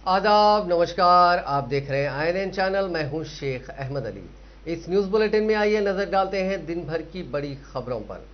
आदाब, नमस्कार। आप देख रहे हैं INN चैनल। मैं हूं शेख अहमद अली। इस न्यूज़ बुलेटिन में आइए नजर डालते हैं दिन भर की बड़ी खबरों पर।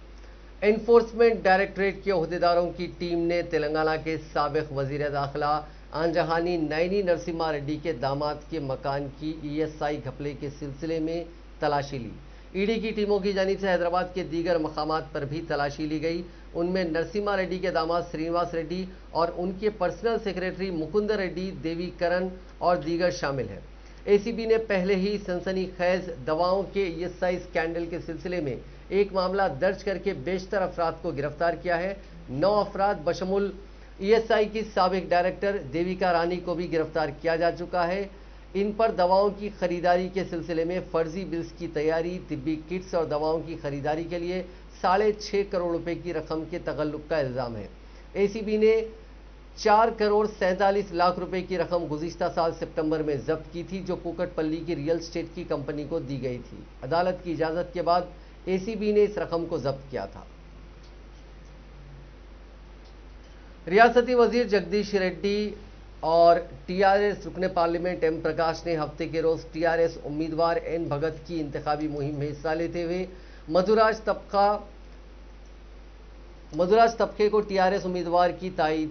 एनफोर्समेंट डायरेक्टरेट के ओहदेदारों की टीम ने तेलंगाना के साबिक वजीर दाखिला आंजहानी नयनी नरसिम्हा रेड्डी के दामाद के मकान की ESI घपले के सिलसिले में तलाशी ली। ईडी की टीमों की जानिब से हैदराबाद के दीगर मकामात पर भी तलाशी ली गई। उनमें नरसिम्हा रेड्डी के दामाद श्रीनिवास रेड्डी और उनके पर्सनल सेक्रेटरी मुकुंद रेड्डी, देवी करण और दीगर शामिल हैं। ACB ने पहले ही सनसनीखेज दवाओं के ESI स्कैंडल के सिलसिले में एक मामला दर्ज करके बेशतर अफराद को गिरफ्तार किया है। 9 अफराद बशमुल ESI की साबिक डायरेक्टर देविका रानी को भी गिरफ्तार किया जा चुका है। इन पर दवाओं की खरीदारी के सिलसिले में फर्जी बिल्स की तैयारी, तिब्बी किट्स और दवाओं की खरीदारी के लिए 6.5 करोड़ रुपए की रकम के तगल्लुक का इल्जाम है। ACB ने 4 करोड़ 47 लाख रुपए की रकम गुज़िश्ता साल सितंबर में जब्त की थी, जो कुकटपल्ली की रियल स्टेट की कंपनी को दी गई थी। अदालत की इजाजत के बाद ACB ने इस रकम को जब्त किया था। रियासती वजीर जगदीश रेड्डी और TRS रुकने पार्लियामेंट M प्रकाश ने हफ्ते के रोज TRS उम्मीदवार N भगत की इंतखाबी मुहिम में हिस्सा लेते हुए मधुराज तबके को TRS उम्मीदवार की तायीद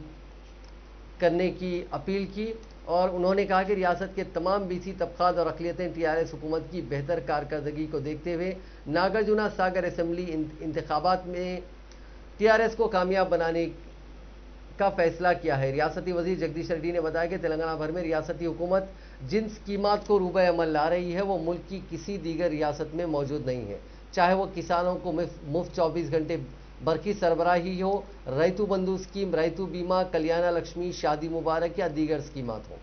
करने की अपील की और उन्होंने कहा कि रियासत के तमाम BC तबकात और अक़लियतें TRS हुकूमत की बेहतर कारकर्दगी को देखते हुए नागार्जुना सागर असेंबली इंतखाबात में TRS को कामयाब बनाने का फैसला किया है। रियासती वजीर जगदीश रेड्डी ने बताया कि तेलंगाना भर में रियासती हुकूमत जिन स्कीमात को रूबे अमल ला रही है वो मुल्क की किसी दीगर रियासत में मौजूद नहीं है, चाहे वो किसानों को मुफ्त 24 घंटे बरकी सरबराही हो, रैतु बंधु स्कीम, रैतु बीमा, कल्याण लक्ष्मी, शादी मुबारक या दीगर स्कीमात हो।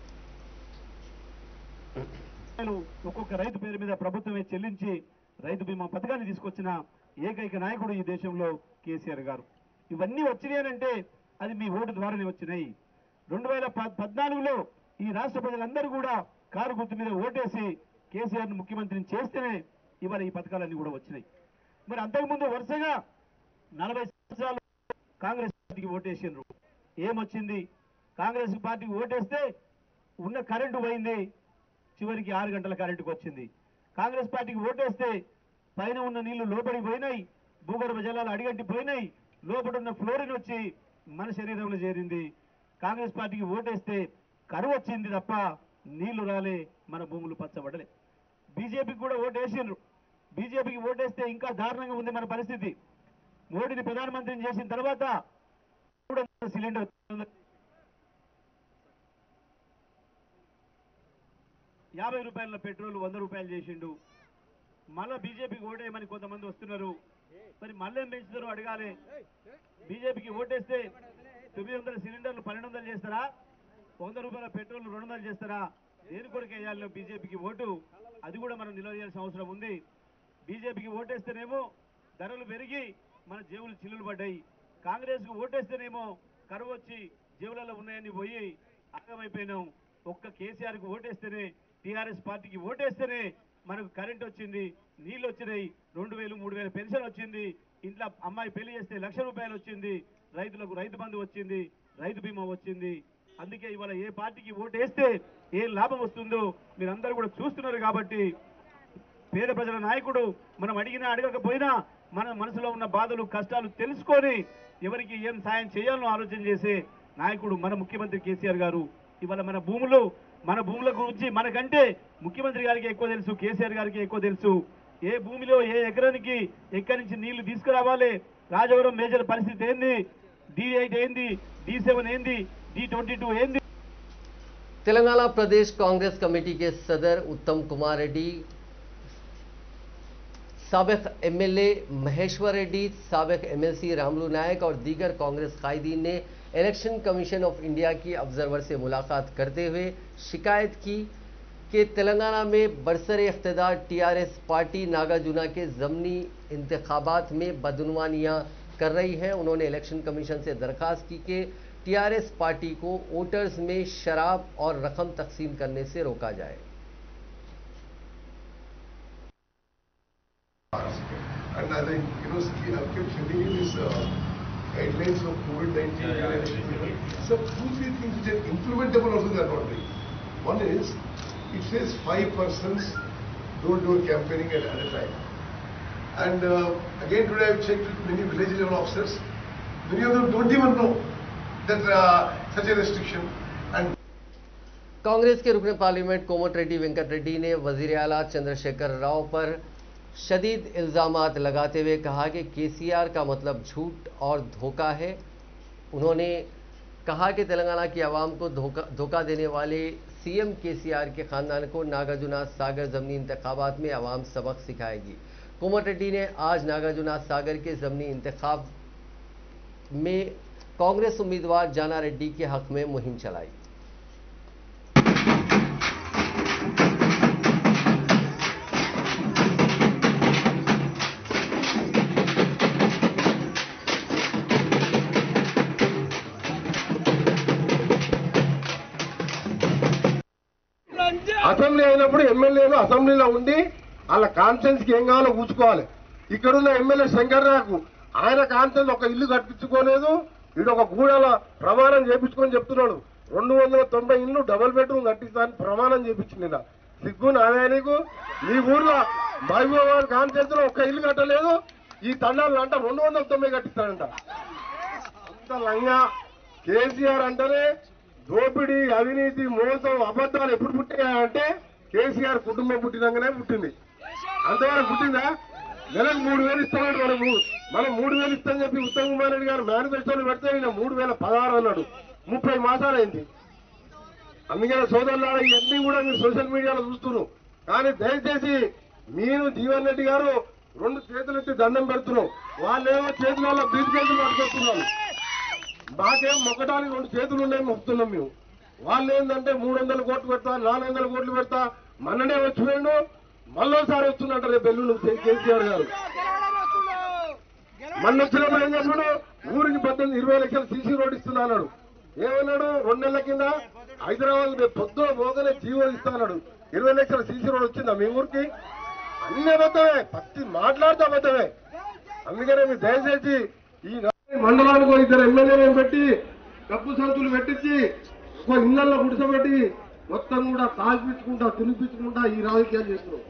ఒక్కొక్క రైతు పేరు మీద ప్రభుత్వమే చెల్లించి రైతు బీమా పథకాన్ని తీసుకొచ్చిన ఏకైక నాయకుడు ఈ దేశంలో కేసీఆర్ గారు. ఇవన్నీ వచ్చినాయనంటే అది మీ ఓటు ద్వారానే వచ్చినాయి. 2014లో ఈ రాష్ట్ర ప్రజలందరూ కూడా కారు గుర్తు మీద ఓటేసి కేసీఆర్ ను ముఖ్యమంత్రిని చేస్తేనే ఇవాళ ఈ పథకాలన్నీ కూడా వచ్చినాయి. మరి అంతకుముందు వరుసగా 40 సంవత్సరాలు కాంగ్రెస్ పార్టీకి ఓటేసిండ్రు. ఏమొచ్చింది? కాంగ్రెస్ పార్టీకి ఓటేస్తే ఉన్న కరెంటు పోయింది, చివరికి 6 గంటల కరెంటుకు వచ్చింది. కాంగ్రెస్ పార్టీకి ఓటేస్తే పైన ఉన్న నీళ్లు లోపలికి పోయినాయి, భూగర్భ జలాలు అడిగంటిపోయినాయి, లోపల ఉన్న ఫ్లోరిన్ వచ్చి మన శరీరంలో చేరింది. కాంగ్రెస్ పార్టీకి ఓటేస్తే కరువు వచ్చింది తప్ప నీళ్లు రాలే, మన భూములు పచ్చబడలే. బీజేపీకి కూడా ఓటేసిండ్రు. బీజేపీకి ఓటేస్తే ఇంకా దారుణంగా ఉంది మన పరిస్థితి. మోడీని ప్రధానమంత్రిని చేసిన తర్వాత సిలిండర్ 50 రూపాయల పెట్రోల్ 100 రూపాయలు చేసిండు. మళ్ళా బీజేపీకి ఓటేయమని కొంతమంది వస్తున్నారు. మరి మళ్ళీ ఏం పెంచుతారో అడగాలి. బీజేపీకి ఓటేస్తే 900 సిలిండర్లు 1200 చేస్తారా? 100 రూపాయల పెట్రోల్ 200 చేస్తారా? దేని కొరకు వేయాలి బీజేపీకి ఓటు? అది కూడా మనం నిలదీయాల్సిన అవసరం ఉంది. బీజేపీకి ఓటేస్తేనేమో ధరలు పెరిగి మన జేబులు చిల్లులు పడ్డాయి. కాంగ్రెస్కు ఓటేస్తేనేమో కరువు వచ్చి జేబులలో ఉన్నాయని పోయి ఆగమైపోయినాం. ఒక్క కేసీఆర్కి ఓటేస్తేనే, TRS పార్టీకి ఓటేస్తేనే మనకు కరెంట్ వచ్చింది, నీళ్ళు వచ్చినాయి, 2000 3000 పెన్షన్ వచ్చింది, ఇంట్లో అమ్మాయి పెళ్లి చేస్తే 1,00,000 రూపాయలు వచ్చింది, రైతులకు రైతు బంధు వచ్చింది, రైతు బీమా వచ్చింది. అందుకే ఇవాళ ఏ పార్టీకి ఓటేస్తే ఏ లాభం వస్తుందో మీరందరూ కూడా చూస్తున్నారు. కాబట్టి పేద ప్రజల నాయకుడు మనం అడిగినా అడగకపోయినా మన మనసులో ఉన్న బాధలు కష్టాలు తెలుసుకొని ఎవరికి ఏం సాయం చేయాలో ఆలోచన చేసే నాయకుడు మన ముఖ్యమంత్రి కేసీఆర్ గారు. ఇవాళ మన భూముల గురించి మనకంటే ముఖ్యమంత్రి గారికి ఎక్కువ తెలుసు, కేసీఆర్ గారికి ఎక్కువ తెలుసు. ఏ భూమిలో ఏ ఎకరానికి ఎక్కడి నుంచి నీళ్లు తీసుకురావాలి, రాజవరం మేజర్ పరిస్థితి ఏంది, D8 ఏంది, D7 ఏంది, D22 ఏంది. तेलंगाना प्रदेश कांग्रेस कमेटी के सदर उत्तम कुमार रेड्डी, साबिक MLA महेश्वर रेड्डी, साबिक MLC रामलू नायक और दीगर कांग्रेस कायदीन ने इलेक्शन कमीशन ऑफ इंडिया की ऑब्जर्वर से मुलाकात करते हुए शिकायत की कि तेलंगाना में बरसरे इख्तिदार TRS पार्टी नागार्जुना के ज़मनी इंतखाबात में बदनुमानियाँ कर रही है। उन्होंने इलेक्शन कमीशन से दरख्वास्त की कि TRS पार्टी को वोटर्स में शराब और रकम तकसीम करने से रोका जाए। And I think, keep sending in this guidelines of COVID-19. So 2-3 things which are implementable also they are not doing. One is, it says 5 persons door-to-door campaigning at a time. And again today I have checked with many village level officers. Many of them don't even know that such a restriction. And Congress के रुकने parliament कोमट रेड्डी वेंकट रेड्डी ने वजीर आला चंद्रशेखर राव पर शदीद इल्जामात लगाते हुए कहा कि केसीआर का मतलब झूठ और धोखा है। उन्होंने कहा कि तेलंगाना की आवाम को धोखा देने वाले सीएम केसीआर के खानदान को नागार्जुन सागर ज़मीनी इंतखाबात में आवाम सबक सिखाएगी। कोमट रेड्डी ने आज नागार्जुन सागर के ज़मीनी इंतखाब में कांग्रेस उम्मीदवार जाना रेड्डी के हक में मुहिम चलाई। అసెంబ్లీ అయినప్పుడు ఎమ్మెల్యేలు అసెంబ్లీలో ఉండి వాళ్ళ కాన్ఫరెన్స్ కి ఏం కావాలో కూర్చుకోవాలి. ఇక్కడున్న ఎమ్మెల్యే శంకర్రావుకు ఆయన కాన్ఫరెన్స్ ఒక ఇల్లు కట్టించుకోలేదు. వీడు ఒక గూడల ప్రమాణం చేపించుకొని చెప్తున్నాడు 290 ఇల్లు డబుల్ బెడ్రూమ్ కట్టిస్తానని ప్రమాణం చేపించింది. సిగ్గు నారాయణకు మీ ఊర్లో మహబూబాబాద్ కాన్ఫరెన్స్ లో ఒక ఇల్లు కట్టలేదు. ఈ తండాలు అంట 290 కట్టిస్తాడంట. అంత లంగా కేసీఆర్ అంటేనే దోపిడీ, అవినీతి, మోసం, అబద్ధాలు ఎప్పుడు పుట్టాయంటే కేసీఆర్ కుటుంబం పుట్టినాకనే పుట్టింది. అంతవరకు పుట్టిందా? నెలకు 3000 ఇస్తాడు. మనం 3000 ఇస్తామని చెప్పి ఉత్తమ్ కుమార్ రెడ్డి గారు మేనిఫెస్టోలు పెడితే ఈయన 3016 అన్నాడు. 30 మాసాలు అయింది. అందుకనే సోదరులారా ఇవన్నీ కూడా మీరు సోషల్ మీడియాలో చూస్తున్నారు. కానీ దయచేసి మీరు జీవన్ రెడ్డి గారు 2 చేతులెత్తి దండం పెడుతున్నాం. వాళ్ళేమో చేతులలో బ్రీఫ్ కేసులు పట్టుకొస్తున్నారు. మాకేం మొక్కడానికి 2 చేతులు ఉన్నాయని మొక్కుతున్నాం మేము. వాళ్ళు ఏంటంటే 300 కోట్లు పెడతా, 400 కోట్లు పెడతా, మొన్ననే వచ్చిపోయిండు, మళ్ళోసారి వస్తున్నట్టు రేపు ఎల్లుండి కేసీఆర్ గారు. మొన్న వచ్చినప్పుడు ఏం చెప్పాడు? ఊరికి 20 లక్షలు సీసీ రోడ్ ఇస్తున్నా అన్నాడు. ఏమన్నాడు? 2 నెలల కింద హైదరాబాద్ పొద్దున పోగానే జీవో ఇస్తాడు. 20 లక్షల సీసీ రోడ్ వచ్చిందా మీ ఊరికి? అన్ని అబద్ధమే, పత్తి మాట్లాడితే అబద్ధమే. అందుకనే మీరు దయచేసి ఈ మండలానికి 2 ఎమ్మెల్యేలను పెట్టి డబ్బు సంతులు పెట్టించి ఒక ఇళ్లలో గుడిసెపెట్టి మొత్తం కూడా తాగిపించుకుంటా, తినిపించుకుంటా ఈ రాజకీయాలు చేస్తున్నాం.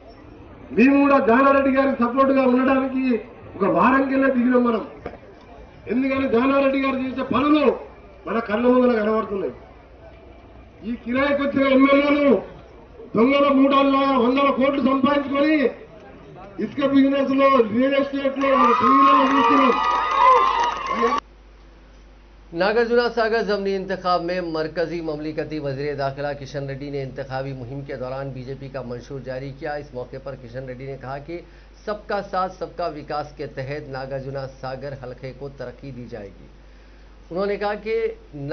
మేము కూడా జానారెడ్డి గారికి సపోర్ట్ గా ఉండడానికి ఒక వారం కింద దిగినాం మనం. ఎందుకంటే జానారెడ్డి గారు చేసే పనులు మన కళ్ళ ముందర కనబడుతున్నాయి. ఈ కిరాయికి వచ్చిన ఎమ్మెల్యేలు దొంగల మూడాల్లాగా 100 కోట్లు సంపాదించుకొని ఇసుక బిజినెస్ లో, రియల్ ఎస్టేట్ లో టీవీలో చూస్తున్నాం. नागार्जुन सागर ज़मीनी इंतखाब में मरकजी ममलिकती वज़ीर दाखिला किशन रेड्डी ने इंतखाबी मुहिम के दौरान बीजेपी का मंशूर जारी किया। इस मौके पर किशन रेड्डी ने कहा कि सबका साथ सबका विकास के तहत नागार्जुन सागर हलके को तरक्की दी जाएगी। उन्होंने कहा कि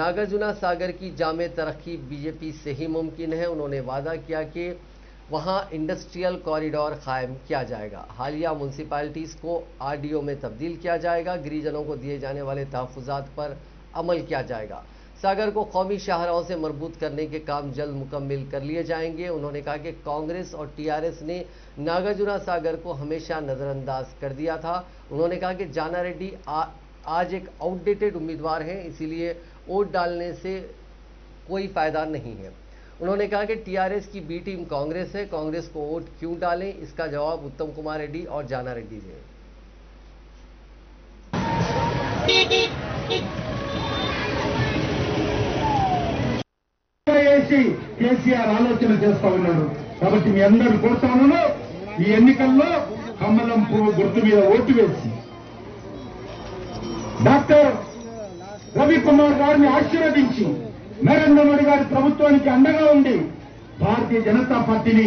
नागार्जुन सागर की जामे तरक्की बीजेपी से ही मुमकिन है। उन्होंने वादा किया कि वहां इंडस्ट्रियल कॉरिडोर कायम किया जाएगा, हालिया म्यूनसिपैलिटीज़ को आरडीओ में तब्दील किया जाएगा, गिरिजनों को दिए जाने वाले तहफ़्फ़ुज़ात पर अमल किया जाएगा, सागर को कौमी शाहराहों से मजबूत करने के काम जल्द मुकम्मल कर लिए जाएंगे। उन्होंने कहा कि कांग्रेस और टीआरएस ने नागार्जुन सागर को हमेशा नज़रअंदाज कर दिया था। उन्होंने कहा कि जाना रेड्डी आज एक आउटडेटेड उम्मीदवार हैं, इसीलिए वोट डालने से कोई फ़ायदा नहीं है। उन्होंने कहा कि टीआरएस की बी टीम कांग्रेस है, कांग्रेस को वोट क्यों डालें, इसका जवाब उत्तम कुमार रेड्डी और जाना रेड्डी दें। కేసీఆర్ ఆలోచన చేస్తా ఉన్నాడు. కాబట్టి మీ అందరూ కోరుతా ఉన్నాను, ఈ ఎన్నికల్లో కమలం పువ్వు గుర్తు మీద ఓటు వేసి డాక్టర్ రవికుమార్ గారిని ఆశీర్వదించి నరేంద్ర మోడీ గారి ప్రభుత్వానికి అండగా ఉండి భారతీయ జనతా పార్టీని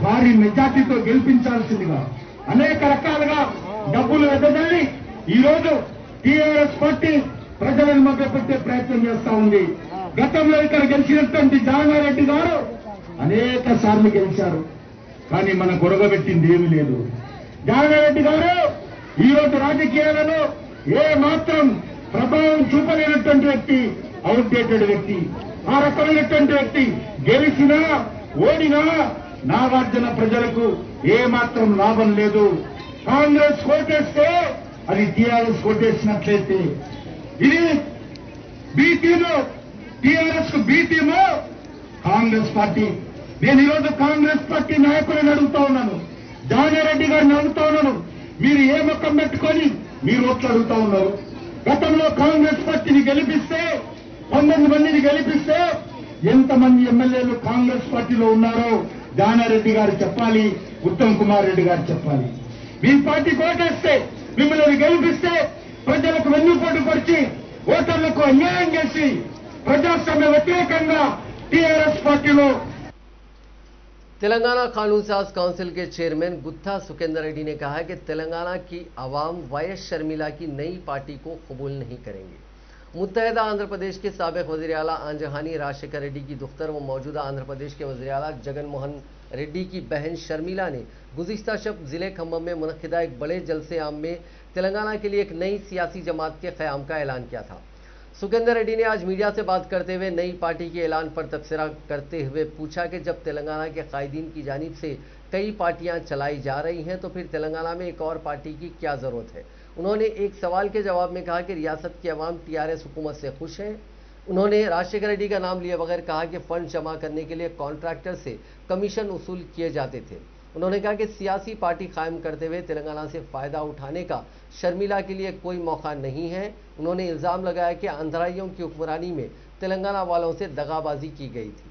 భారీ మెజార్టీతో గెలిపించాల్సిందిగా అనేక రకాలుగా డబ్బులు ఎదజల్లి ఈరోజు టీఆర్ఎస్ పార్టీ ప్రజలను మభ్యపెట్టే ప్రయత్నం చేస్తా ఉంది. గతంలో ఇక్కడ గెలిచినటువంటి జానారెడ్డి గారు అనేక సార్లు గెలిచారు, కానీ మన గొడవబెట్టింది ఏమీ లేదు. జానారెడ్డి గారు ఈరోజు రాజకీయాలలో ఏ మాత్రం ప్రభావం చూపలేనటువంటి వ్యక్తి, అవుట్డేటెడ్ వ్యక్తి. ఆ రకమైనటువంటి వ్యక్తి గెలిచినా ఓడినా నాగార్జున ప్రజలకు ఏ మాత్రం లాభం లేదు. కాంగ్రెస్ కోటేస్తే అది టీఆర్ఎస్ కోటేసినట్లయితే ఇది బి టీము, టీఆర్ఎస్ కు బి టీము కాంగ్రెస్ పార్టీ. నేను ఈరోజు కాంగ్రెస్ పార్టీ నాయకులను అడుగుతా ఉన్నాను, జానారెడ్డి గారిని అడుగుతా ఉన్నాను, మీరు ఏ ముఖం పెట్టుకొని మీరు ఓట్లు అడుగుతా ఉన్నారు? గతంలో కాంగ్రెస్ పార్టీని గెలిపిస్తే 19 మందిని గెలిపిస్తే ఎంతమంది ఎమ్మెల్యేలు కాంగ్రెస్ పార్టీలో ఉన్నారో జానారెడ్డి గారు చెప్పాలి, ఉత్తమ్ కుమార్ రెడ్డి గారు చెప్పాలి. మీ పార్టీ ఓటేస్తే, మిమ్మల్ని గెలిపిస్తే ప్రజలకు వెన్నుపోటు పరిచి ఓటర్లకు అన్యాయం చేసి ప్రజాస్వామ్య వ్యతిరేకంగా టీఆర్ఎస్ పార్టీలో. तेलंगाना कानून साज काउंसिल के चेयरमैन गुत्था सुखेंद्र रेड्डी ने कहा है कि तेलंगाना की आवाम वाईएस शर्मिला की नई पार्टी को कबूल नहीं करेंगे। मुत्तहदा आंध्र प्रदेश के साबिक वज़ीर आला आंजहानी राजशेखर रेड्डी की दुख्तर व मौजूदा आंध्र प्रदेश के वज़ीर आला जगन मोहन रेड्डी की बहन शर्मिला ने गुज़िश्ता शब जिले खम्मम में मुनक़िदा एक बड़े जलसे आम में तेलंगाना के लिए एक नई सियासी जमात के क़याम का ऐलान किया था। सुखेंद्र रेड्डी ने आज मीडिया से बात करते हुए नई पार्टी के ऐलान पर तबसरा करते हुए पूछा कि जब तेलंगाना के कायदीन की जानिब से कई पार्टियां चलाई जा रही हैं तो फिर तेलंगाना में एक और पार्टी की क्या ज़रूरत है। उन्होंने एक सवाल के जवाब में कहा कि रियासत की आवाम टीआरएस हुकूमत से खुश है। उन्होंने राजशेखर रेड्डी का नाम लिए बगैर कहा कि फंड जमा करने के लिए कॉन्ट्रैक्टर से कमीशन वसूल किए जाते थे। उन्होंने कहा कि सियासी पार्टी कायम करते हुए तेलंगाना से फ़ायदा उठाने का शर्मिला के लिए कोई मौका नहीं है। उन्होंने इल्ज़ाम लगाया कि आंध्राइयों की हुक्मरानी में तेलंगाना वालों से दगाबाजी की गई थी।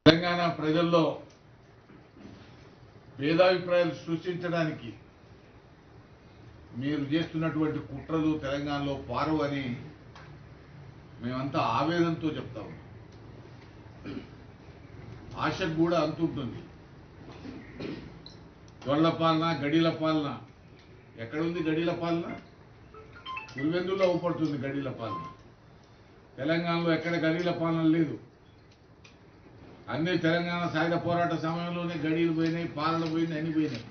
తెలంగాణ ప్రజల్లో భేదాభిప్రాయాలు సృష్టించడానికి మీరు చేస్తున్నటువంటి కుట్రలు తెలంగాణలో పారు అని మేమంతా ఆవేదనతో చెప్తాము. ఆశకు కూడా అంతుంటుంది. దొరల పాలన, గడిల పాలన ఎక్కడుంది? గడిల పాలన పులివెందులో ఊపడుతుంది. గడిల పాలన తెలంగాణలో ఎక్కడ గడిల పాలన లేదు. అన్ని తెలంగాణ సాయుధ పోరాట సమయంలోనే గడీలు పోయినాయి, పాలన పోయినాయి, అన్ని పోయినాయి.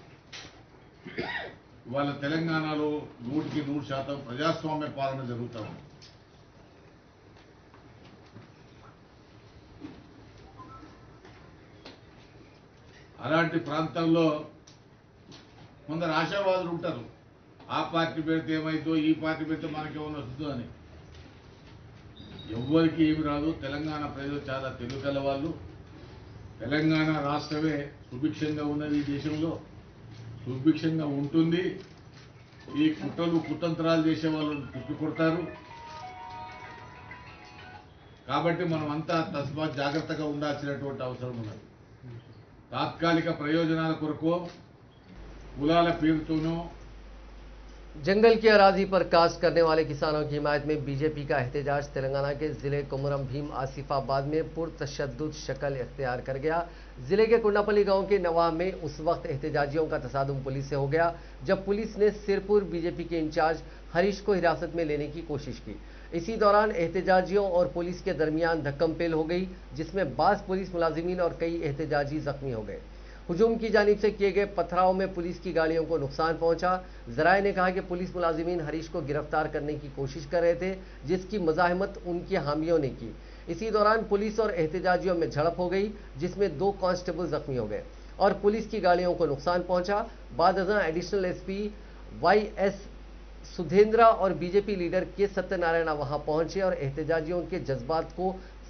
ఇవాళ తెలంగాణలో 100% ప్రజాస్వామ్య పాలన జరుగుతూ ఉంది. అలాంటి ప్రాంతాల్లో కొందరు ఆశావాదులు ఉంటారు. ఆ పార్టీ పెడితే ఏమైందో, ఈ పార్టీ పెడితే మనకేమైనా వస్తుందో అని. ఎవ్వరికి ఏమి రాదు. తెలంగాణ ప్రజలు చాలా తెలివిగల వాళ్ళు. తెలంగాణ రాష్ట్రమే సుభిక్షంగా ఉన్నది. ఈ దేశంలో సుభిక్షంగా ఉంటుంది. ఈ కుట్రలు కుతంత్రాలు చేసే వాళ్ళని తిప్పికొడతారు. కాబట్టి మనం అంతా తస్మాత్ జాగ్రత్తగా ఉండాల్సినటువంటి అవసరం ఉన్నది. తాత్కాలిక ప్రయోజనాల కొరకు కులాల పేరుతోనూ जंगल की अराजी पर काश्त करने वाले किसानों की हिमायत में बीजेपी का एहतजाज तेलंगाना के जिले कुमरम भीम आसिफाबाद में पुरतशद्दुद शक्ल इख्तियार कर गया। जिले के कुंडापल्ली गांव के नवाह में उस वक्त एहतजाजियों का तसादुम पुलिस से हो गया जब पुलिस ने सिरपुर बीजेपी के इंचार्ज हरीश को हिरासत में लेने की कोशिश की। इसी दौरान एहतजाजियों और पुलिस के दरमियान धक्कमपेल हो गई, जिसमें 22 पुलिस मुलाजिमीन और कई एहतजाजी जख्मी हो गए। हुजूम की जानिब से किए गए पथराव में पुलिस की गाड़ियों को नुकसान पहुंचा। ज़राए ने कहा कि पुलिस मुलाजिमीन हरीश को गिरफ्तार करने की कोशिश कर रहे थे, जिसकी मज़ाहमत उनके हामियों ने की। इसी दौरान पुलिस और एहतजाजियों में झड़प हो गई, जिसमें 2 कांस्टेबल जख्मी हो गए और पुलिस की गाड़ियों को नुकसान पहुंचा। बाद एडिशनल एसपी YS सुधेंद्रा और बीजेपी लीडर के सत्यनारायण वहां पहुंचे और एहतजाजियों के जज्बात को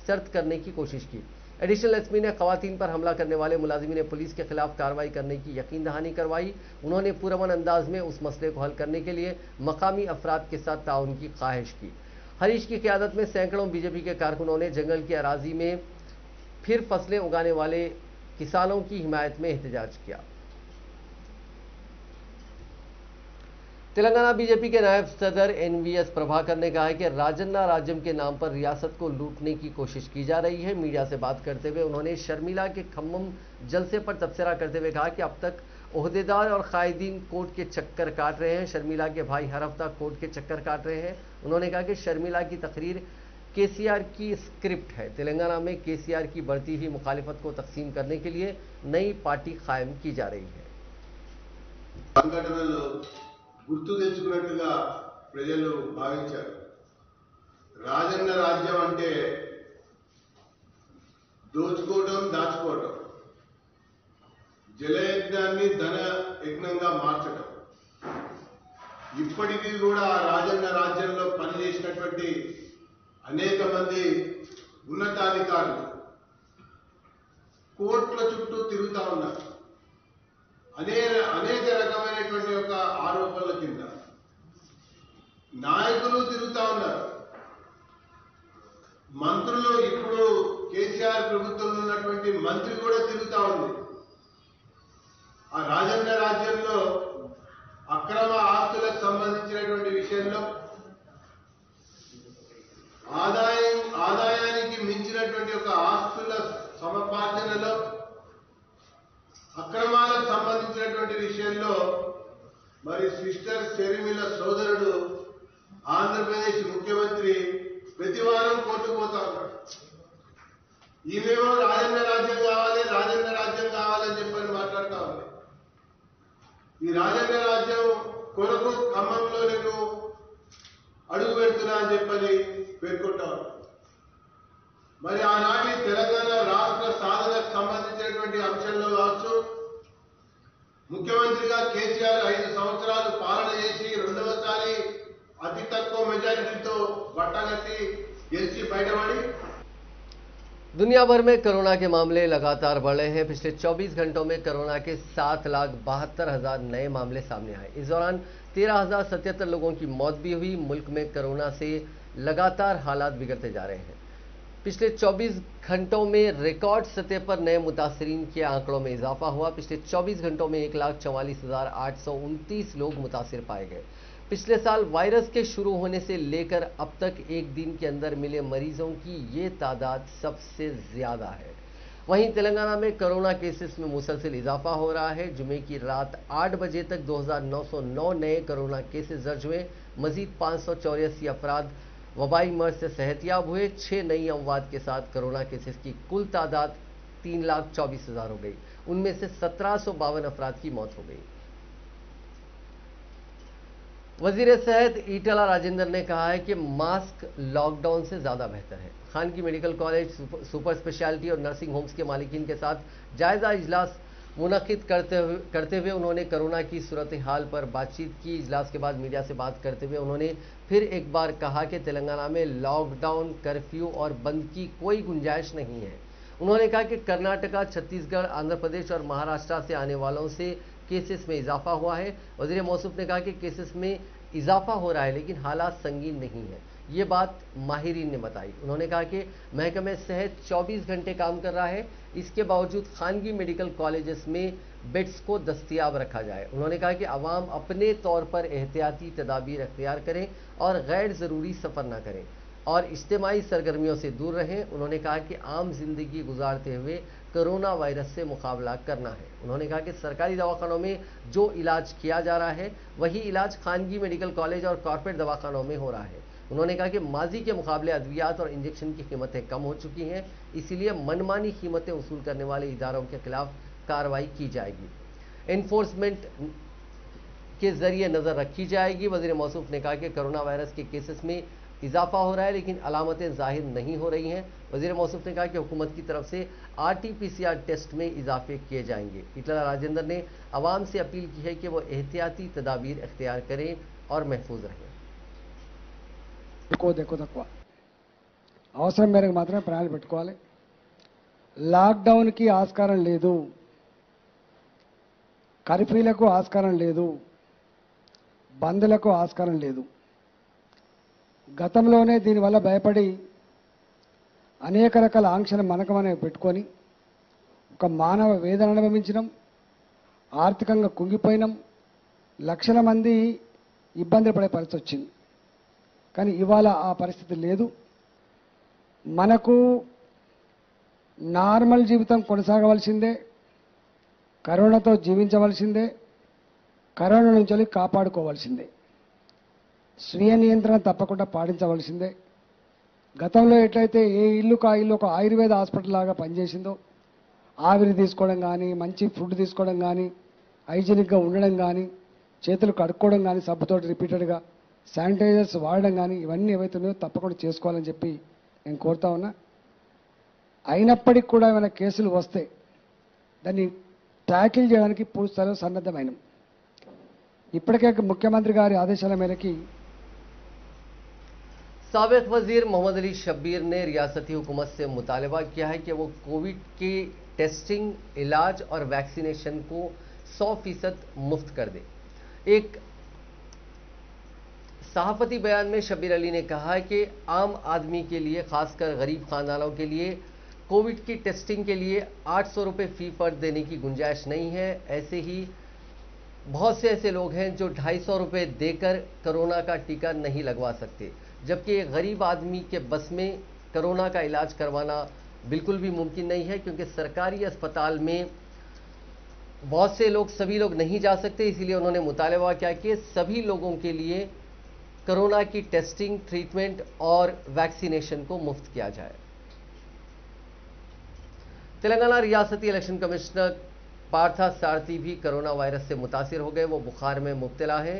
सर्द करने की कोशिश की। एडिशनल एसपी ने खवातीन पर हमला करने वाले मुलाजिमीन ने पुलिस के खिलाफ कार्रवाई करने की यकीन दहानी करवाई। उन्होंने पुरअमन अंदाज में उस मसले को हल करने के लिए मकामी अफराद के साथ ताउन की ख्वाहिश की। हरीश की क़यादत में सैकड़ों बीजेपी के कारकुनों ने जंगल की अराजी में फिर फसलें उगाने वाले किसानों की हिमायत में एहतजाज किया। तेलंगाना बीजेपी के नायब सदर NVS प्रभाकर ने कहा है कि राजन्ना राज्यम के नाम पर रियासत को लूटने की कोशिश की जा रही है। मीडिया से बात करते हुए उन्होंने शर्मिला के खम्मम जलसे पर तबसरा करते हुए कहा कि अब तक ओहदेदार और कायदीन कोर्ट के चक्कर काट रहे हैं। शर्मिला के भाई हर हफ्ता कोर्ट के चक्कर काट रहे हैं। उन्होंने कहा कि शर्मिला की तकरीर KCR की स्क्रिप्ट है। तेलंगाना में KCR की बढ़ती हुई मुखालिफत को तकसीम करने के लिए नई पार्टी कायम की जा रही है। గుర్తు తెచ్చుకున్నట్టుగా ప్రజలు భావించారు. రాజన్న రాజ్యం అంటే దోచుకోవడం, దాచుకోవడం, జలయజ్ఞాన్ని ధన యజ్ఞంగా మార్చడం. ఇప్పటికీ కూడా రాజన్న రాజ్యంలో పనిచేసినటువంటి అనేక మంది ఉన్నతాధికారులు కోర్టుల చుట్టూ తిరుగుతా ఉన్నారు. అనేక రకమైనటువంటి ఒక ఆరోపణల కింద నాయకులు తిరుగుతా ఉన్నారు. మంత్రులు ఇప్పుడు కేసీఆర్ ప్రభుత్వంలో ఉన్నటువంటి మంత్రి కూడా తిరుగుతా ఉంది. ఆ రాజన్న రాజ్యంలో అక్రమ ఆస్తులకు సంబంధించినటువంటి విషయంలో ఆదాయానికి మించినటువంటి ఒక ఆస్తుల సమపార్జనలో అక్రమాలకు సంబంధించినటువంటి విషయంలో మరి సిస్టర్ షర్మిల సోదరుడు ఆంధ్రప్రదేశ్ ముఖ్యమంత్రి ప్రతి వారం కోర్టుకు పోతా ఉన్నాడు. ఈమెమో రాజన్న రాజ్యం కావాలి, రాజన్న రాజ్యం కావాలని చెప్పని మాట్లాడుతా ఉంది. ఈ రాజన్న రాజ్యం కొరకు ఖమ్మంలో నేను అడుగు పెడుతున్నా అని చెప్పని పేర్కొంటా ఉన్నాను. మరి ఆనాటి తెలంగాణ రాష్ట్ర సాధనకు సంబంధించినటువంటి అంశంలో కావచ్చు, ముఖ్యమంత్రిగా కేసీఆర్ 5 సంవత్సరాలు పాలన చేసి రెండవసారి అతి తక్కువ మెజారిటీతో బట్టగట్టి గెలిచి బయటపడి दुनिया भर में कोरोना के मामले लगातार बढ़ रहे हैं। पिछले 24 घंटों में कोरोना के 7,72,000 नए मामले सामने आए। इस दौरान 13,077 लोगों की मौत भी हुई। मुल्क में कोरोना से लगातार हालात बिगड़ते जा रहे हैं। पिछले 24 घंटों में रिकॉर्ड सतह पर नए मुतासरीन के आंकड़ों में इजाफा हुआ। पिछले 24 घंटों में 1,44,829 लोग मुतासिर पाए गए। पिछले साल वायरस के शुरू होने से लेकर अब तक एक दिन के अंदर मिले मरीजों की ये तादाद सबसे ज्यादा है। वहीं तेलंगाना में कोरोना केसेस में मुसलसल इजाफा हो रहा है। जुमे की रात 8 बजे तक 2,909 नए कोरोना केसेस दर्ज हुए। मजीद 584 अफराद वबाई मर्ज से सेहतियाब हुए। 6 नई अमवात के साथ कोरोना केसेस की कुल तादाद 3,24,000 हो गई। उनमें से 1,752 अफराद की मौत हो गई। वजीर सेहत ईटला राजेंद्र ने कहा है कि मास्क लॉकडाउन से ज्यादा बेहतर है। खानगी मेडिकल कॉलेज, सुपर स्पेशलिटी और नर्सिंग होम्स के मालिकीन के साथ जायजा इजलास मुनक्किद करते हुए उन्होंने कोरोना की सूरत हाल पर बातचीत की। इजलास के बाद मीडिया से बात करते हुए उन्होंने फिर एक बार कहा कि तेलंगाना में लॉकडाउन, कर्फ्यू और बंद की कोई गुंजाइश नहीं है। उन्होंने कहा कि कर्नाटका, छत्तीसगढ़, आंध्र प्रदेश और महाराष्ट्र से आने वालों से केसेस में इजाफा हुआ है। वजीर मौसूफ ने कहा कि केसेस में इजाफा हो रहा है लेकिन हालात संगीन नहीं है। ये बात माहिरीन ने बताई। उन्होंने कहा कि महकमे सेहत 24 घंटे काम कर रहा है। इसके बावजूद खानगी मेडिकल कॉलेजेस में बेड्स को दस्तयाब रखा जाए। उन्होंने कहा कि आवाम अपने तौर पर एहतियाती तदाबीर अख्तियार करें और गैर ज़रूरी सफ़र न करें और इज्तिमाई सरगर्मियों से दूर रहें। उन्होंने कहा कि आम जिंदगी गुजारते हुए कोरोना वायरस से मुकाबला करना है। उन्होंने कहा कि सरकारी दवाखानों में जो इलाज किया जा रहा है वही इलाज खानगी मेडिकल कॉलेज और कॉर्पोरेट दवाखानों में हो रहा है। उन्होंने कहा कि माजी के मुकाबले अद्वियात और इंजेक्शन की कीमतें कम हो चुकी हैं, इसीलिए मनमानी कीमतें वसूल करने वाले इदारों के खिलाफ कार्रवाई की जाएगी, एनफोर्समेंट के जरिए नजर रखी जाएगी। वजीर मौसूफ ने कहा कि कोरोना वायरस के केसेस में इजाफा हो रहा है लेकिन अलामतें जाहिर नहीं हो रही हैं। वजीर मौसूफ ने कहा कि हुकूमत की तरफ से RT-PCR टेस्ट में इजाफे किए जाएंगे। ईटला राजेंद्र ने आवाम से अपील की है कि वो एहतियाती तदाबीर अख्तियार करें और महफूज रहें। ఎక్కువ తక్కువ అవసరం మేరకు మాత్రమే ప్రణాళిక పెట్టుకోవాలి. లాక్డౌన్కి ఆస్కారం లేదు, కర్ఫ్యూలకు ఆస్కారం లేదు, బంద్లకు ఆస్కారం లేదు. గతంలోనే దీనివల్ల భయపడి అనేక రకాల ఆంక్షలు మనకమనే పెట్టుకొని ఒక మానవ వేదన అనుభవించడం, ఆర్థికంగా కుంగిపోయినాం, లక్షల మంది ఇబ్బందులు పడే పరిస్థితి వచ్చింది. కానీ ఇవాళ ఆ పరిస్థితి లేదు. మనకు నార్మల్ జీవితం కొనసాగవలసిందే, కరోనాతో జీవించవలసిందే, కరోనా నుంచి కాపాడుకోవాల్సిందే, స్వీయ నియంత్రణ తప్పకుండా పాటించవలసిందే. గతంలో ఎట్లయితే ఏ ఇల్లుకు ఆ ఇల్లు ఒక ఆయుర్వేద హాస్పిటల్ లాగా పనిచేసిందో, ఆవిరి తీసుకోవడం కానీ, మంచి ఫుడ్ తీసుకోవడం కానీ, హైజీనిక్గా ఉండడం కానీ, చేతులు కడుక్కోవడం కానీ, సబ్బుతోటి రిపీటెడ్గా శానిటైజర్స్ వాడడం కానీ, ఇవన్నీ ఏవైతే ఉన్నాయో తప్పకుండా చేసుకోవాలని చెప్పి నేను కోరుతా ఉన్నా. అయినప్పటికీ కూడా ఏమైనా కేసులు వస్తే దాన్ని ట్యాకిల్ చేయడానికి పూర్తి స్థాయిలో సన్నద్ధమైనం. ఇప్పటికే ముఖ్యమంత్రి గారి ఆదేశాల మేరకు साबिक वजीर मोहम्मद अली शब्बीर ने रियासती हुकूमत से मुतालबा किया है कि वो कोविड के टेस्टिंग, इलाज और वैक्सीनेशन को 100% मुफ्त कर दे। एक सहाफती बयान में शब्बीर अली ने कहा है कि आम आदमी के लिए, खासकर गरीब खानदानों के लिए कोविड की टेस्टिंग के लिए 800 रुपये फी फर्द देने की गुंजाइश नहीं है। ऐसे ही बहुत से ऐसे लोग हैं जो 250 रुपये देकर कोरोना का टीका नहीं लगवा सकते, जबकि एक गरीब आदमी के बस में कोरोना का इलाज करवाना बिल्कुल भी मुमकिन नहीं है, क्योंकि सरकारी अस्पताल में बहुत से लोग, सभी लोग नहीं जा सकते। इसीलिए उन्होंने मुतालबा किया कि सभी लोगों के लिए कोरोना की टेस्टिंग, ट्रीटमेंट और वैक्सीनेशन को मुफ्त किया जाए। तेलंगाना रियासती इलेक्शन कमिश्नर पार्था सारथी भी कोरोना वायरस से मुतासिर हो गए। वो बुखार में मुब्तला है।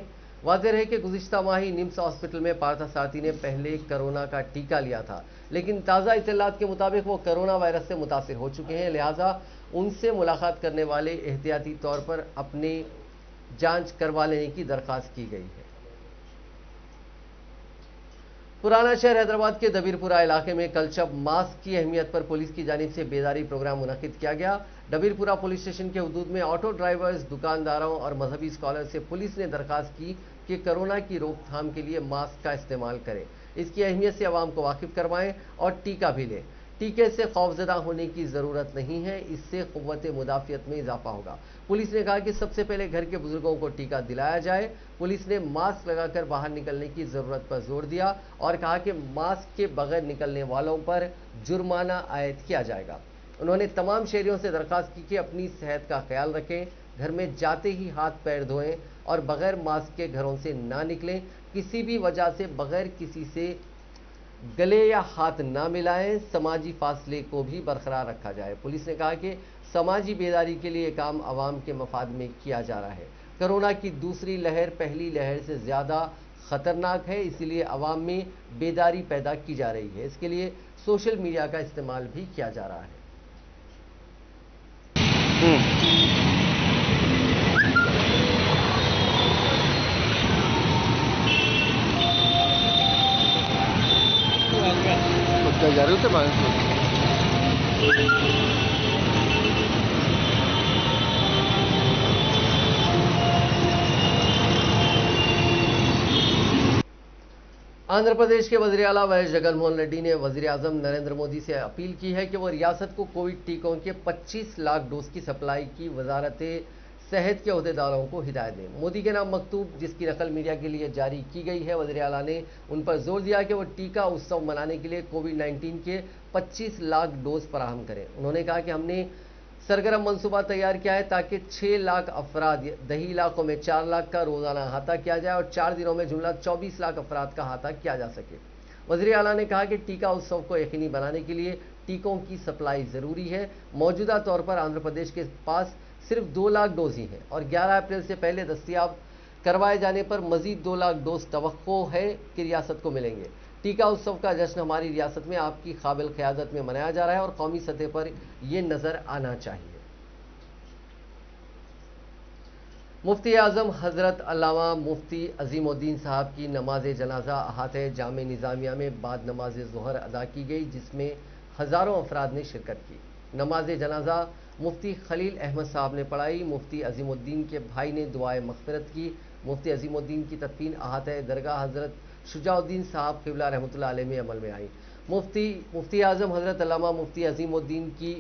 वाज़ेह है कि गुज़िश्ता माह ही निम्स हॉस्पिटल में पार्था सारथी ने पहले कोरोना का टीका लिया था, लेकिन ताज़ा इत्तलात के मुताबिक वो कोरोना वायरस से मुतासिर हो चुके हैं। लिहाजा उनसे मुलाकात करने वाले एहतियाती तौर पर अपने जांच करवा लेने की दरख्वास्त की गई है। पुराना शहर हैदराबाद के दबीरपुरा इलाके में कल शब मास्क की अहमियत पर पुलिस की जानिब से बेदारी प्रोग्राम मुनक्किद किया गया। दबीरपुरा पुलिस स्टेशन के हुदूद में ऑटो ड्राइवर्स, दुकानदारों और मजहबी स्कॉलर से पुलिस ने दरखास्त की कि कोरोना की रोकथाम के लिए मास्क का इस्तेमाल करें, इसकी अहमियत से आवाम को वाकिफ करवाएं और टीका भी लें। टीके से खौफजदा होने की ज़रूरत नहीं है, इससे क़ुव्वत मुदाफ़ियत में इजाफा होगा। पुलिस ने कहा कि सबसे पहले घर के बुजुर्गों को टीका दिलाया जाए। पुलिस ने मास्क लगाकर बाहर निकलने की ज़रूरत पर जोर दिया और कहा कि मास्क के बगैर निकलने वालों पर जुर्माना आयद किया जाएगा। उन्होंने तमाम शहरियों से दरख्वास्त की कि अपनी सेहत का ख्याल रखें, घर में जाते ही हाथ पैर धोएं और बगैर मास्क के घरों से ना निकलें। किसी भी वजह से बगैर किसी से गले या हाथ ना मिलाएं। समाजी फासले को भी बरकरार रखा जाए। पुलिस ने कहा कि समाजी बेदारी के लिए काम आवाम के मफाद में किया जा रहा है। कोरोना की दूसरी लहर पहली लहर से ज़्यादा ख़तरनाक है, इसीलिए आवाम में बेदारी पैदा की जा रही है। इसके लिए सोशल मीडिया का इस्तेमाल भी किया जा रहा है। आंध्र प्रदेश के वज़ीर आला वाई जगनमोहन रेड्डी ने वज़ीर आज़म नरेंद्र मोदी से अपील की है कि वो रियासत को कोविड टीकों के 25 लाख डोज की सप्लाई की वजारत सेहत के अहदेदारों को हिदायत दें। मोदी के नाम मकतूब, जिसकी नकल मीडिया के लिए जारी की गई है, वज़ीर आला ने उन पर जोर दिया कि वो टीका उत्सव मनाने के लिए कोविड-19 के 25 लाख डोज फराहम करें। उन्होंने कहा कि हमने सरगर्म मंसूबा तैयार किया है ताकि 6 लाख अफराद, दही इलाकों में 4 लाख का रोजाना अहाता किया जाए और 4 दिनों में जुमला 24 लाख अफराद का अहाता किया जा सके। वज़ीर आला ने कहा कि टीका उत्सव को यकीनी बनाने के लिए टीकों की सप्लाई जरूरी है। मौजूदा तौर पर आंध्र प्रदेश के पास सिर्फ 2 लाख डोज ही हैं और 11 अप्रैल से पहले दस्तयाब करवाए जाने पर मजीद 2 लाख डोज तवक्को है कि रियासत को मिलेंगे। टीका उत्सव का जश्न हमारी रियासत में आपकी काबिल क़यादत में मनाया जा रहा है और कौमी सतह पर यह नजर आना चाहिए। मुफ्ती आज़म हज़रत अल्लामा मुफ्ती अज़ीमुद्दीन साहब की नमाज जनाजा अहाते जामे निज़ामिया में बाद नमाज ज़ोहर अदा की गई, जिसमें हज़ारों अफराद ने शिरकत की। नमाज जनाजा मुफ्ती खलील अहमद साहब ने पढ़ाई। मुफ्ती अज़ीमुद्दीन के भाई ने दुआए मग़फ़िरत की। मुफ्ती अज़ीमुद्दीन की तदफीन अहाते दरगाह हज़रत शुजाउद्दीन साहब क़िबला रहमतुल्लाह अलैह में अमल में आई। मुफ्ती आज़म हज़रत अल्लामा मुफ्ती अज़ीमुद्दीन की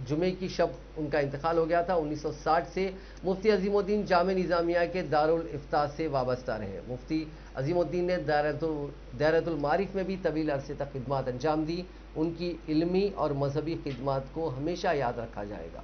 जुमे की शब उनका इंतकाल हो गया था। 1960 से मुफ्ती अज़ीमुद्दीन जामे निज़ामिया के दारुल इफ्ता से वाबस्ता रहे। मुफ्ती अज़ीमुद्दीन ने दायरतुल मारिफ में भी तवील अरसे तक खिदमत अंजाम दी। उनकी इल्मी और मजहबी खिदमत को हमेशा याद रखा जाएगा।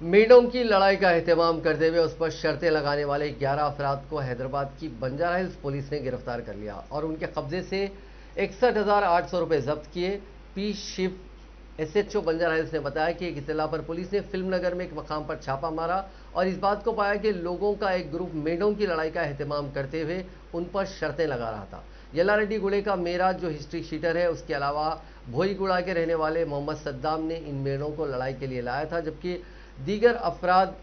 मेडों की लड़ाई का एहतमाम करते हुए उस पर शर्तें लगाने वाले 11 अफराद को हैदराबाद की बंजारा हिल्स पुलिस ने गिरफ्तार कर लिया और उनके कब्जे से 61,800 रुपये जब्त किए। P Shiv SHO Banjara Hills ने बताया कि एक इत्तला पर पुलिस ने फिल्म नगर में एक मकाम पर छापा मारा और इस बात को पाया कि लोगों का एक ग्रुप मेडों की लड़ाई का एहतमाम करते हुए उन पर शर्तें लगा रहा था। यल्लारेड्डी गुड़े का मेराज जो हिस्ट्री शीटर है, उसके अलावा भोईगुड़ा के रहने वाले मोहम्मद सद्दाम ने इन मेडों को लड़ाई के लिए लाया था, जबकि दीगर अफराद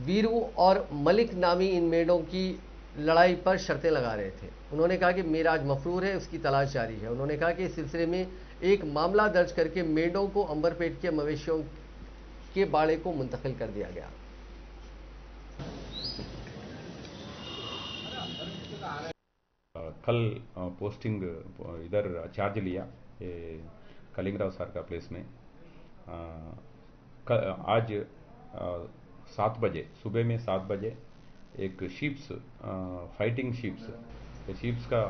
वीरू और मलिक नामी इन मेडों की लड़ाई पर शर्तें लगा रहे थे। उन्होंने कहा कि मेराज मफरूर है, उसकी तलाश जारी है। उन्होंने कहा कि इस सिलसिले में एक मामला दर्ज करके मेडों को अंबरपेट के मवेशियों के बाड़े को मुंतकिल कर दिया गया। कल पोस्टिंग इधर चार्ज लिया कलिंगराव सर का प्लेस में। आज 7 बजे सुबह में 7 बजे एक शीप्स फाइटिंग शीप्स का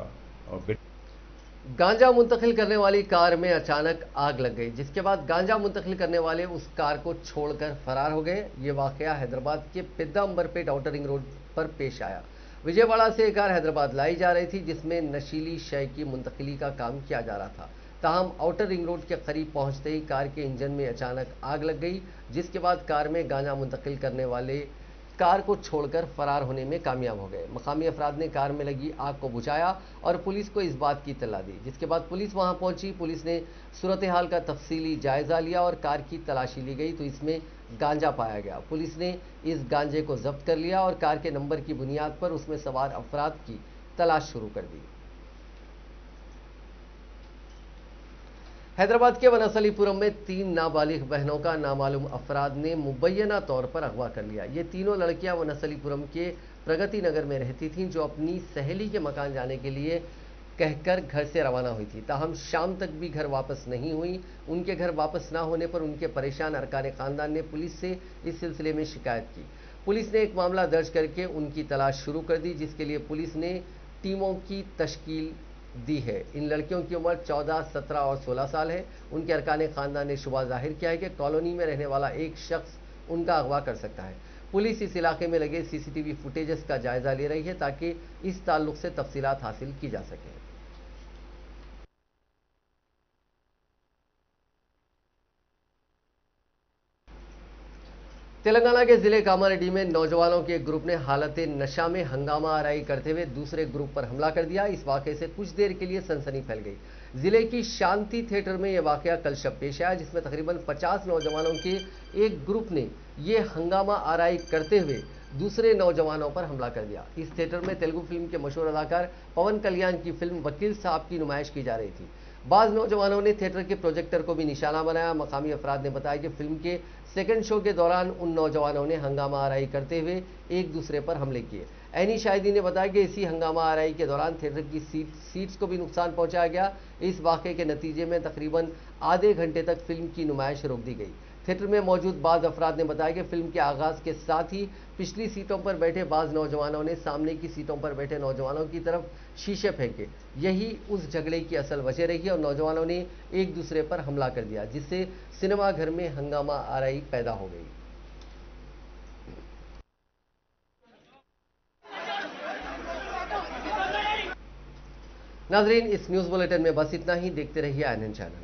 गांजा मुंतकिल करने वाली कार में अचानक आग लग गई, जिसके बाद गांजा मुंतकिल करने वाले उस कार को छोड़कर फरार हो गए। ये वाकया हैदराबाद के पिद्दा अंबरपेट आउटर रिंग रोड पर पेश आया। विजयवाड़ा से एक कार हैदराबाद लाई जा रही थी, जिसमें नशीली शय की मुंतकिली का काम किया जा रहा था। ताहम आउटर रिंग रोड के करीब पहुंचते ही कार के इंजन में अचानक आग लग गई, जिसके बाद कार में गांजा मुंतकिल करने वाले कार को छोड़कर फरार होने में कामयाब हो गए। मकामी अफराद ने कार में लगी आग को बुझाया और पुलिस को इस बात की इत्तला दी, जिसके बाद पुलिस वहां पहुंची। पुलिस ने सूरत हाल का तफसीली जायजा लिया और कार की तलाशी ली गई तो इसमें गांजा पाया गया। पुलिस ने इस गांजे को जब्त कर लिया और कार के नंबर की बुनियाद पर उसमें सवार अफराद की तलाश शुरू कर दी। हैदराबाद के वनस्थलीपुरम में 3 नाबालिग बहनों का नामालूम अफराद ने मुबैना तौर पर अगवा कर लिया। ये तीनों लड़कियां वनस्थलीपुरम के प्रगति नगर में रहती थीं, जो अपनी सहेली के मकान जाने के लिए कहकर घर से रवाना हुई थी। ताहम शाम तक भी घर वापस नहीं हुई। उनके घर वापस ना होने पर उनके परेशान अरकान खानदान ने पुलिस से इस सिलसिले में शिकायत की। पुलिस ने एक मामला दर्ज करके उनकी तलाश शुरू कर दी, जिसके लिए पुलिस ने टीमों की तश्कील दी है। इन लड़कियों की उम्र 14, 17 और 16 साल है। उनके अरकान खानदान ने शुबा जाहिर किया है कि कॉलोनी में रहने वाला एक शख्स उनका अगवा कर सकता है। पुलिस इस इलाके में लगे सीसीटीवी फुटेजेस का जायजा ले रही है ताकि इस ताल्लुक से तफसीलात हासिल की जा सके। तेलंगाना के जिले कामारेड्डी में नौजवानों के एक ग्रुप ने हालत नशा में हंगामा आराई करते हुए दूसरे ग्रुप पर हमला कर दिया। इस वाकये से कुछ देर के लिए सनसनी फैल गई। जिले की शांति थिएटर में यह वाकया कल शब पेश आया, जिसमें तकरीबन 50 नौजवानों के एक ग्रुप ने यह हंगामा आराई करते हुए दूसरे नौजवानों पर हमला कर दिया। इस थिएटर में तेलुगु फिल्म के मशहूर अदाकार पवन कल्याण की फिल्म वकील साहब की नुमाइश की जा रही थी। बाज नौजवानों ने थिएटर के प्रोजेक्टर को भी निशाना बनाया। मकामी अफराद ने बताया कि फिल्म के सेकंड शो के दौरान उन नौजवानों ने हंगामा आराई करते हुए एक दूसरे पर हमले किए। ऐनी शाहिदी ने बताया कि इसी हंगामा आराई के दौरान थिएटर की सीट्स को भी नुकसान पहुंचाया गया। इस वाकये के नतीजे में तकरीबन आधे घंटे तक फिल्म की नुमाइश रोक दी गई। थिएटर में मौजूद बाज अफराद ने बताया कि फिल्म के आगाज के साथ ही पिछली सीटों पर बैठे बाज नौजवानों ने सामने की सीटों पर बैठे नौजवानों की तरफ शीशे फेंके। यही उस झगड़े की असल वजह रही और नौजवानों ने एक दूसरे पर हमला कर दिया, जिससे सिनेमा घर में हंगामा आराई पैदा हो गई। नाजरीन, इस न्यूज बुलेटिन में बस इतना ही। देखते रहिए INN चैनल।